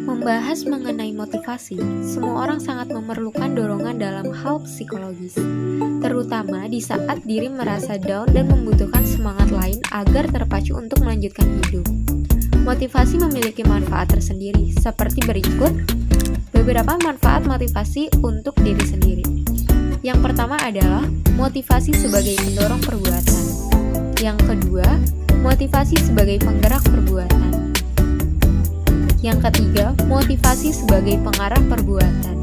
Membahas mengenai motivasi, semua orang sangat memerlukan dorongan dalam hal psikologis, terutama di saat diri merasa down dan membutuhkan semangat lain agar terpacu untuk melanjutkan hidup. Motivasi memiliki manfaat tersendiri, seperti berikut beberapa manfaat motivasi untuk diri sendiri. Yang pertama adalah motivasi sebagai pendorong perbuatan. Yang kedua, motivasi sebagai penggerak perbuatan. Yang ketiga, motivasi sebagai pengarah perbuatan.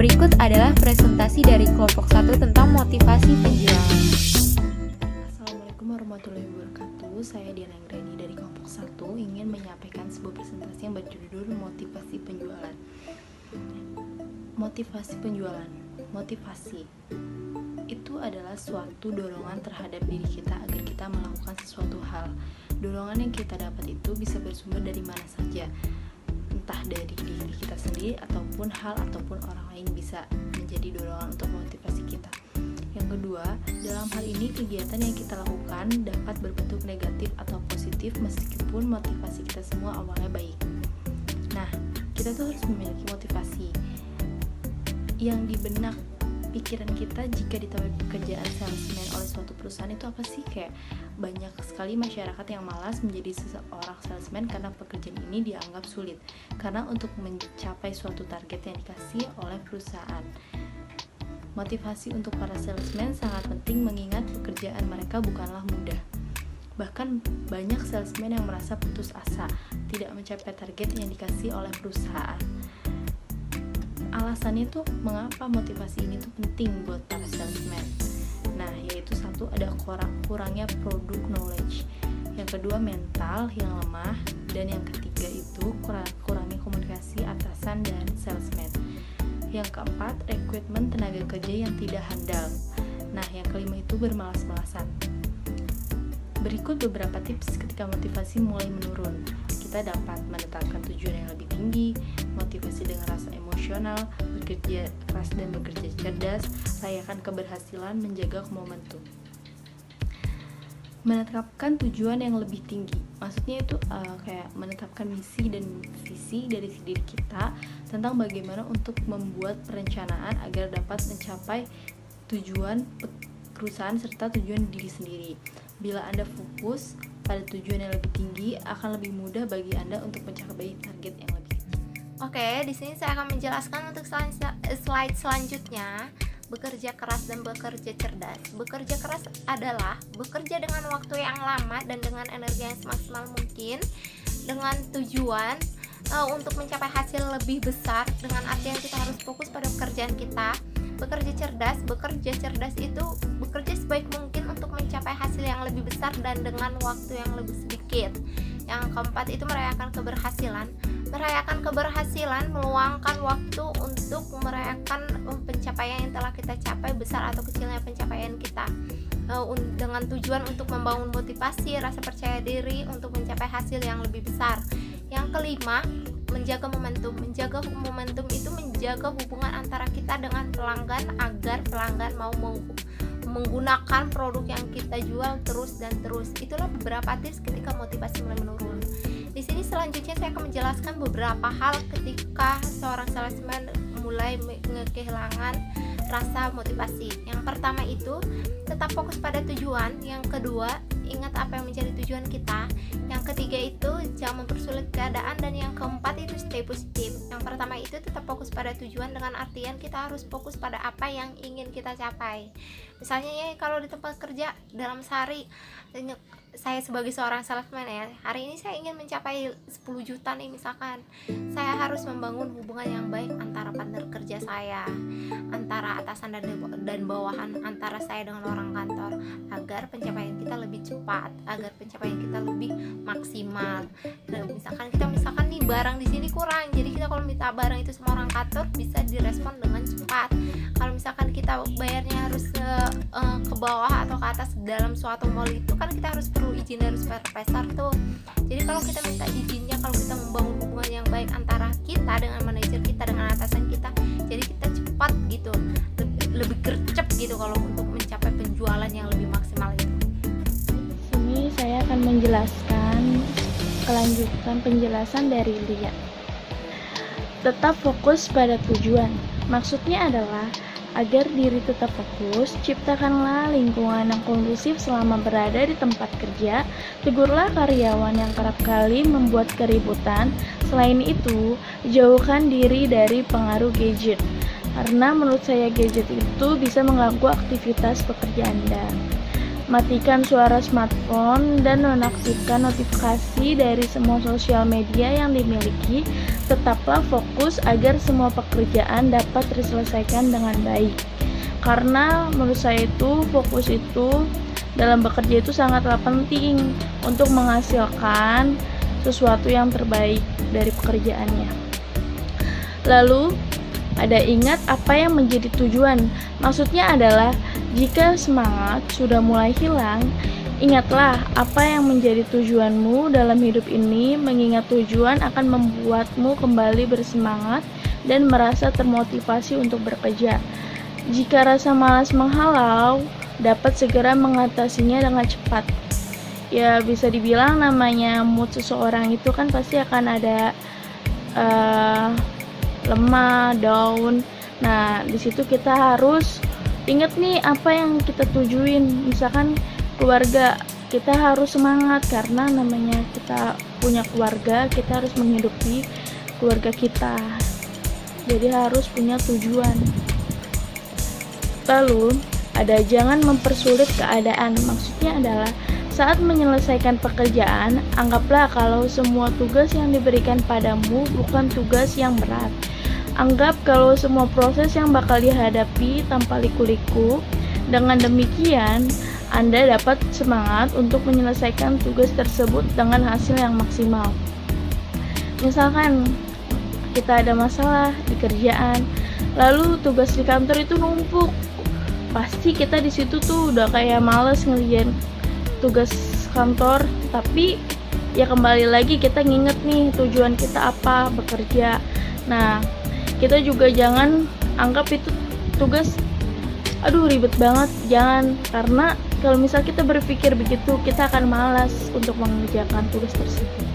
Berikut adalah presentasi dari kelompok 1 tentang motivasi penjualan. Assalamualaikum warahmatullahi wabarakatuh. Saya Diana Anggreni dari kelompok 1 ingin menyampaikan sebuah presentasi yang berjudul motivasi penjualan. Motivasi penjualan. Motivasi itu adalah suatu dorongan terhadap diri kita agar kita melakukan sesuatu hal. Dorongan yang kita dapat itu bisa bersumber dari mana saja, entah dari diri kita sendiri ataupun hal ataupun orang lain bisa menjadi dorongan untuk motivasi kita. Yang kedua, dalam hal ini kegiatan yang kita lakukan dapat berbentuk negatif atau positif meskipun motivasi kita semua awalnya baik. Nah, kita tuh harus memiliki motivasi yang di benak pikiran kita jika ditawari pekerjaan salesman oleh suatu perusahaan itu apa sih? Kayak banyak sekali masyarakat yang malas menjadi seseorang salesman karena pekerjaan ini dianggap sulit karena untuk mencapai suatu target yang dikasih oleh perusahaan. Motivasi untuk para salesman sangat penting mengingat pekerjaan mereka bukanlah mudah. Bahkan banyak salesman yang merasa putus asa, tidak mencapai target yang dikasih oleh perusahaan. Alasannya tuh mengapa motivasi ini tuh penting buat para salesman. Nah, yaitu satu, ada kurangnya product knowledge. Yang kedua, mental yang lemah. Dan yang ketiga itu kurangnya komunikasi atasan dan salesman. Yang keempat, rekrutmen tenaga kerja yang tidak handal. Nah, yang kelima itu bermalas-malasan. Berikut beberapa tips ketika motivasi mulai menurun. Kita dapat menetapkan tujuan yang lebih tinggi, motivasi dengan rasa emosional, bekerja keras dan bekerja cerdas, rayakan keberhasilan, menjaga momentum. Menetapkan tujuan yang lebih tinggi, maksudnya itu kayak menetapkan misi dan visi dari diri kita tentang bagaimana untuk membuat perencanaan agar dapat mencapai tujuan perusahaan serta tujuan diri sendiri. Bila Anda fokus pada tujuan yang lebih tinggi, akan lebih mudah bagi Anda untuk mencapai target yang lebih kecil. Oke, di sini saya akan menjelaskan untuk slide selanjutnya. Bekerja keras dan bekerja cerdas. Bekerja keras adalah bekerja dengan waktu yang lama dan dengan energi yang semaksimal mungkin dengan tujuan untuk mencapai hasil lebih besar, dengan artian kita harus fokus pada pekerjaan kita. Bekerja cerdas itu bekerja sebaik mungkin untuk mencapai hasil yang lebih besar dan dengan waktu yang lebih sedikit. Yang keempat itu merayakan keberhasilan. Merayakan keberhasilan meluangkan waktu untuk merayakan pencapaian yang telah kita capai, besar atau kecilnya pencapaian kita, dengan tujuan untuk membangun motivasi, rasa percaya diri untuk mencapai hasil yang lebih besar. Yang kelima, menjaga momentum. Menjaga momentum itu menjaga hubungan antara kita dengan pelanggan agar pelanggan mau menggunakan produk yang kita jual terus dan terus. Itulah beberapa tips ketika motivasi mulai menurun. Di sini selanjutnya saya akan menjelaskan beberapa hal ketika seorang salesman mulai kehilangan rasa motivasi. Yang pertama itu tetap fokus pada tujuan. Yang kedua, ingat apa yang menjadi tujuan kita. Yang ketiga itu jangan mempersulit keadaan. Dan yang keempat itu stay positif. Yang pertama itu tetap fokus pada tujuan dengan artian kita harus fokus pada apa yang ingin kita capai. Misalnya ya, kalau di tempat kerja dalam sehari, saya sebagai seorang salesman ya, hari ini saya ingin mencapai 10 juta nih misalkan. Saya harus membangun hubungan yang baik antara partner kerja saya, antara atasan dan bawahan, antara saya dengan orang kantor, agar pencapaian kita lebih cepat, agar pencapaian kita lebih maksimal. Dan misalkan nih barang di sini kurang, jadi kita kalau minta barang itu sama orang kantor bisa direspon dengan cepat. Kalau misalkan kita bayarnya harus ke bawah atau ke atas dalam suatu mall itu kan kita harus perlu izin dari supervisor tuh. Jadi kalau kita minta izinnya, kalau kita membangun hubungan yang baik antara kita dengan manajer kita, dengan atasan kita, jadi kita cepat gitu, lebih gercep gitu kalau untuk mencapai penjualan yang lebih maksimal itu. Sini saya akan menjelaskan kelanjutan penjelasan dari Lia. Tetap fokus pada tujuan. Maksudnya adalah agar diri tetap fokus, ciptakanlah lingkungan yang kondusif selama berada di tempat kerja, tegurlah karyawan yang kerap kali membuat keributan. Selain itu, jauhkan diri dari pengaruh gadget, karena menurut saya gadget itu bisa mengganggu aktivitas pekerja Anda. Matikan suara smartphone dan nonaktifkan notifikasi dari semua sosial media yang dimiliki. Tetaplah fokus agar semua pekerjaan dapat diselesaikan dengan baik. Karena menurut saya itu fokus itu dalam bekerja itu sangatlah penting untuk menghasilkan sesuatu yang terbaik dari pekerjaannya. Lalu ada ingat apa yang menjadi tujuan. Maksudnya adalah jika semangat sudah mulai hilang, ingatlah apa yang menjadi tujuanmu dalam hidup ini. Mengingat tujuan akan membuatmu kembali bersemangat dan merasa termotivasi untuk bekerja. Jika rasa malas menghalau, dapat segera mengatasinya dengan cepat. Ya, bisa dibilang namanya mood seseorang itu kan pasti akan ada lemah, down. Nah, di situ kita harus ingat nih apa yang kita tujuin. Misalkan keluarga, kita harus semangat karena namanya kita punya keluarga, kita harus menghidupi keluarga kita. Jadi harus punya tujuan. Lalu, ada jangan mempersulit keadaan. Maksudnya adalah saat menyelesaikan pekerjaan, anggaplah kalau semua tugas yang diberikan padamu bukan tugas yang berat. Anggap kalau semua proses yang bakal dihadapi tanpa liku-liku. Dengan demikian, Anda dapat semangat untuk menyelesaikan tugas tersebut dengan hasil yang maksimal. Misalkan kita ada masalah di kerjaan, lalu tugas di kantor itu numpuk. Pasti kita di situ tuh udah kayak males ngerjain tugas kantor, tapi ya kembali lagi kita nginget nih tujuan kita apa, bekerja. Nah, kita juga jangan anggap itu tugas aduh ribet banget, jangan, karena kalau misal kita berpikir begitu kita akan malas untuk mengerjakan tugas tersebut.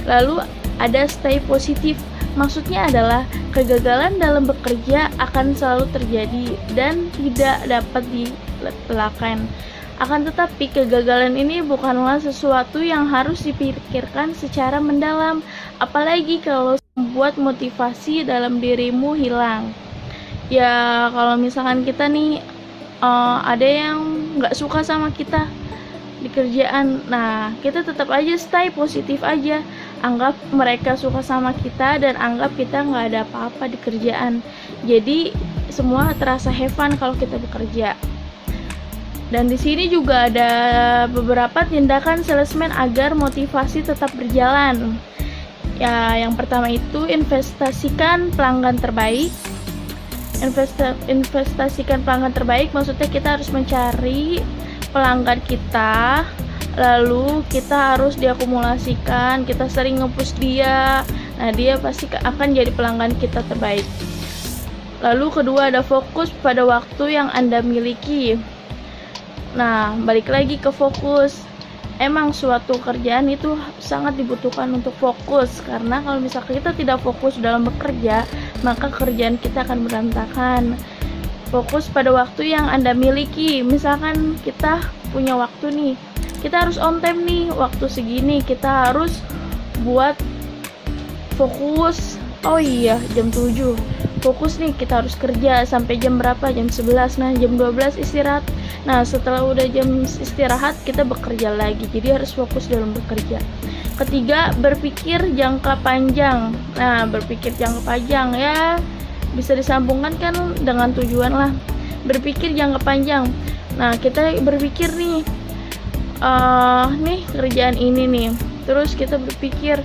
Lalu ada stay positif. Maksudnya adalah kegagalan dalam bekerja akan selalu terjadi dan tidak dapat dielakkan. Akan tetapi kegagalan ini bukanlah sesuatu yang harus dipikirkan secara mendalam, apalagi kalau membuat motivasi dalam dirimu hilang. Ya kalau misalkan kita nih ada yang nggak suka sama kita di kerjaan, nah kita tetap aja stay positif aja. Anggap mereka suka sama kita dan anggap kita nggak ada apa-apa di kerjaan. Jadi semua terasa have fun kalau kita bekerja. Dan di sini juga ada beberapa tindakan salesman agar motivasi tetap berjalan. Ya, yang pertama itu investasikan pelanggan terbaik. Investasikan pelanggan terbaik maksudnya kita harus mencari pelanggan kita, lalu kita harus diakumulasikan, kita sering nge-push dia. Nah, dia pasti akan jadi pelanggan kita terbaik. Lalu kedua ada fokus pada waktu yang Anda miliki. Nah, balik lagi ke fokus. Emang suatu kerjaan itu sangat dibutuhkan untuk fokus, karena kalau misalkan kita tidak fokus dalam bekerja, maka kerjaan kita akan berantakan. Fokus pada waktu yang Anda miliki. Misalkan kita punya waktu nih, kita harus on time nih, waktu segini kita harus buat fokus. Oh iya, jam 7 fokus nih, kita harus kerja sampai jam berapa, jam 11. Nah, jam 12 istirahat. Nah, setelah udah jam istirahat kita bekerja lagi. Jadi harus fokus dalam bekerja. Ketiga, berpikir jangka panjang. Nah, berpikir jangka panjang ya bisa disambungkan kan dengan tujuan lah. Berpikir jangka panjang. Nah, kita berpikir nih nih kerjaan ini nih. Terus kita berpikir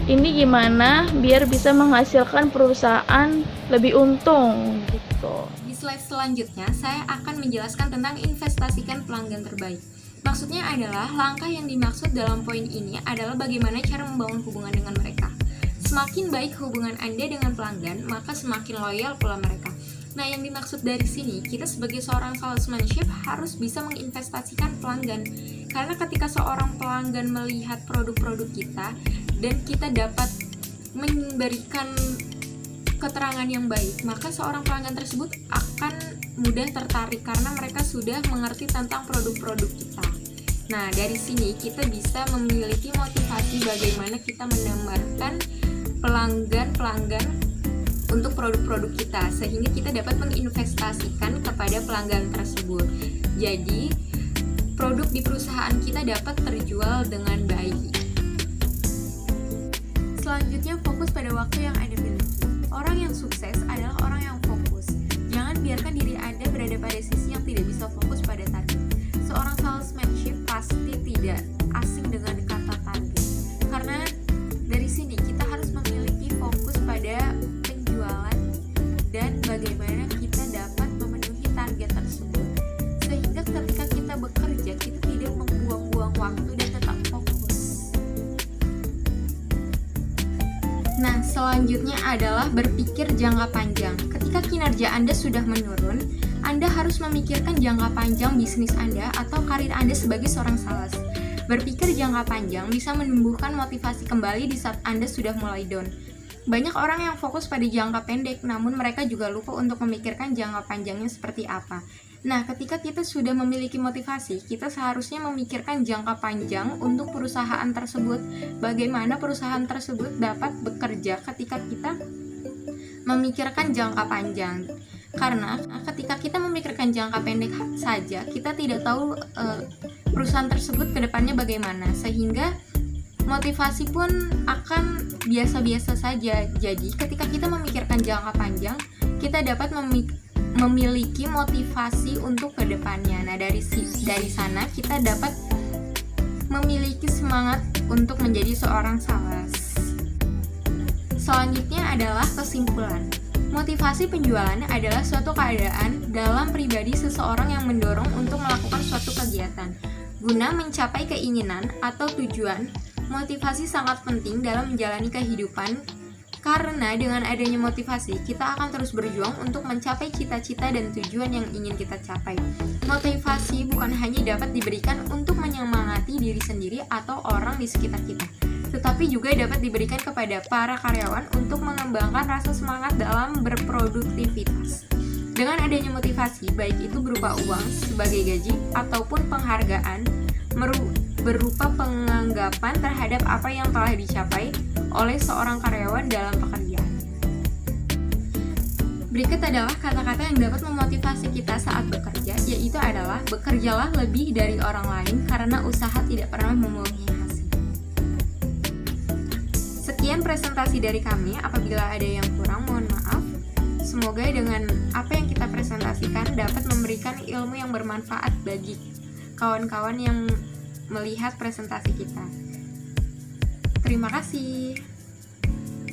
ini gimana biar bisa menghasilkan perusahaan lebih untung gitu. Di slide selanjutnya, saya akan menjelaskan tentang investasikan pelanggan terbaik. Maksudnya adalah langkah yang dimaksud dalam poin ini adalah bagaimana cara membangun hubungan dengan mereka. Semakin baik hubungan Anda dengan pelanggan, maka semakin loyal pula mereka. Nah, yang dimaksud dari sini, kita sebagai seorang salesmanship harus bisa menginvestasikan pelanggan. Karena ketika seorang pelanggan melihat produk-produk kita dan kita dapat memberikan keterangan yang baik, maka seorang pelanggan tersebut akan mudah tertarik karena mereka sudah mengerti tentang produk-produk kita. Nah, dari sini kita bisa memiliki motivasi bagaimana kita menambahkan pelanggan-pelanggan untuk produk-produk kita, sehingga kita dapat menginvestasikan kepada pelanggan tersebut. Jadi, produk di perusahaan kita dapat terjual dengan baik. Selanjutnya, fokus pada waktu yang Anda miliki. Orang yang sukses adalah orang yang fokus. Jangan biarkan diri Anda berada pada sisi yang tidak bisa fokus pada target. Seorang salesmanship pasti tidak asing dengan kata target. Karena dari sini kita harus memiliki fokus pada penjualan dan bagaimana kita dapat memenuhi target tersebut. Sehingga ketika kita bekerja, kita tidak membuang-buang waktu dan tetap fokus. Nah, selanjutnya adalah berpikir jangka panjang. Ketika kinerja Anda sudah menurun, Anda harus memikirkan jangka panjang bisnis Anda atau karir Anda sebagai seorang sales. Berpikir jangka panjang bisa menumbuhkan motivasi kembali di saat Anda sudah mulai down. Banyak orang yang fokus pada jangka pendek, namun mereka juga lupa untuk memikirkan jangka panjangnya seperti apa. Nah, ketika kita sudah memiliki motivasi, kita seharusnya memikirkan jangka panjang untuk perusahaan tersebut. Bagaimana perusahaan tersebut dapat bekerja ketika kita memikirkan jangka panjang. Karena ketika kita memikirkan jangka pendek saja, kita tidak tahu perusahaan tersebut ke depannya bagaimana. Sehingga motivasi pun akan biasa-biasa saja. Jadi, ketika kita memikirkan jangka panjang, kita dapat memiliki motivasi untuk kedepannya. Nah, dari sana kita dapat memiliki semangat untuk menjadi seorang sales. Selanjutnya adalah kesimpulan. Motivasi penjualan adalah suatu keadaan dalam pribadi seseorang yang mendorong untuk melakukan suatu kegiatan. Guna mencapai keinginan atau tujuan, motivasi sangat penting dalam menjalani kehidupan. Karena dengan adanya motivasi, kita akan terus berjuang untuk mencapai cita-cita dan tujuan yang ingin kita capai. Motivasi bukan hanya dapat diberikan untuk menyemangati diri sendiri atau orang di sekitar kita, tetapi juga dapat diberikan kepada para karyawan untuk mengembangkan rasa semangat dalam berproduktivitas. Dengan adanya motivasi, baik itu berupa uang sebagai gaji ataupun penghargaan, berupa penganggapan terhadap apa yang telah dicapai oleh seorang karyawan dalam pekerjaan. Berikut adalah kata-kata yang dapat memotivasi kita saat bekerja, yaitu adalah bekerjalah lebih dari orang lain karena usaha tidak pernah membohongi hasil. Sekian presentasi dari kami. Apabila ada yang kurang, mohon maaf. Semoga dengan apa yang kita presentasikan dapat memberikan ilmu yang bermanfaat bagi kawan-kawan yang melihat presentasi kita. Terima kasih.